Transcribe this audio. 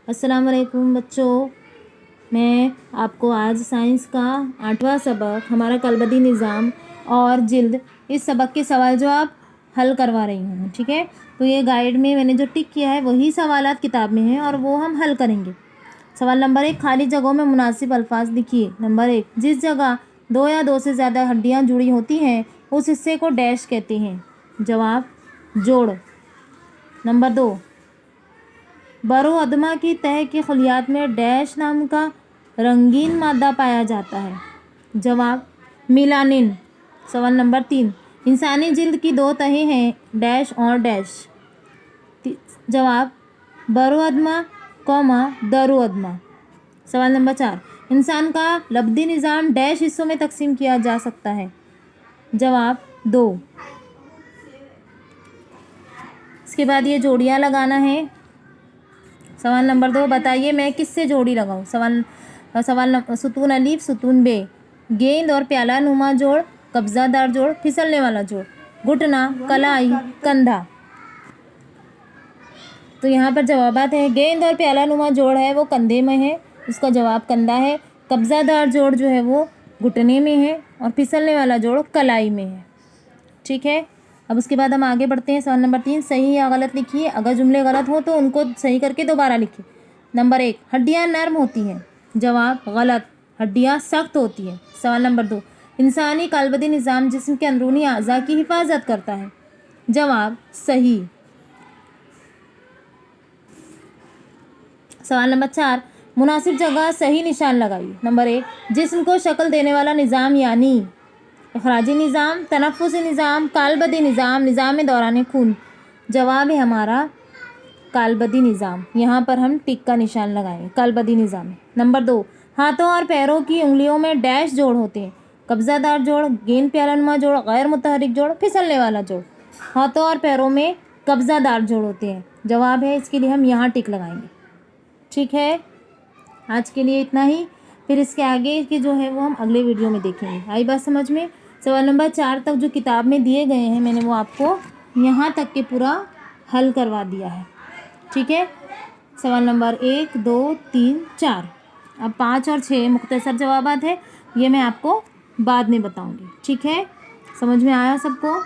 अस्सलाम वालेकुम बच्चों, मैं आपको आज साइंस का 8वां सबक हमारा कलबदी निज़ाम और जिल्द इस सबक के सवाल जवाब हल करवा रही हूँ। ठीक है, तो ये गाइड में मैंने जो टिक किया है वही सवालात किताब में हैं और वो हम हल करेंगे। सवाल नंबर 1, खाली जगहों में मुनासिब अल्फाज लिखिए। नंबर 1, जिस जगह 2 या 2 से ज़्यादा हड्डियाँ जुड़ी होती हैं उस हिस्से को डैश कहते हैं। जवाब जोड़। नंबर 2, बरो अदमा की तह के खलियात में डैश नाम का रंगीन मादा पाया जाता है। जवाब मिलानिन। सवाल नंबर 3, इंसानी जिल्द की 2 तहें हैं डैश और डैश। जवाब बरो अदमा कौमा दरो अदमा। सवाल नंबर 4, इंसान का लब्दी निज़ाम डैश हिस्सों में तकसीम किया जा सकता है। जवाब 2। इसके बाद ये जोड़ियाँ लगाना है। सवाल नंबर 2, बताइए मैं किससे जोड़ी लगाऊं। सवाल सुतून अलीफ सुतून बे, गेंद और प्याला नुमा जोड़, कब्जादार जोड़, फिसलने वाला जोड़, घुटना, कलाई, कंधा। तो यहाँ पर जवाबात है। गेंद और प्याला नुमा जोड़ है वो कंधे में है, उसका जवाब कंधा है। कब्जादार जोड़ जो है वो घुटने में है और फिसलने वाला जोड़ कलाई में है। ठीक है, अब उसके बाद हम आगे बढ़ते हैं। सवाल नंबर 3, सही या गलत लिखिए। अगर जुमले गलत हो तो उनको सही करके दोबारा लिखिए। नंबर 1, हड्डियाँ नर्म होती हैं। जवाब गलत, हड्डियाँ सख्त होती हैं। सवाल नंबर 2, इंसानी कलबदी निज़ाम जिस्म के अंदरूनी अज़ा की हिफाजत करता है। जवाब सही। सवाल नंबर 4, मुनासिब जगह सही निशान लगाइए। नंबर 1, जिस्म को शक्ल देने वाला निज़ाम यानी अखराजी निज़ाम, तनफ़ुसी निज़ाम, कालबदी निज़ाम, निज़ाम दौरान खून। जवाब है हमारा कालबदी निज़ाम। यहाँ पर हम टिक का निशान लगाएंगे, कालबदी निज़ाम। नंबर 2, हाथों और पैरों की उंगलियों में डैश जोड़ होते हैं। कब्जादार जोड़, गेंद प्यालानुमा जोड़, गैर मुतहरिक जोड़, फिसलने वाला जोड़। हाथों और पैरों में कब्जादार जोड़ होते हैं। जवाब है, इसके लिए हम यहाँ टिक लगाएंगे। ठीक है, आज के लिए इतना ही, फिर इसके आगे के जो है वो हम अगले वीडियो में देखेंगे। आई बात समझ में। सवाल नंबर 4 तक जो किताब में दिए गए हैं मैंने वो आपको यहाँ तक के पूरा हल करवा दिया है। ठीक है, सवाल नंबर 1, 2, 3, 4। अब 5 और 6 मुख्तसर जवाबात है, ये मैं आपको बाद में बताऊँगी। ठीक है, समझ में आया सबको।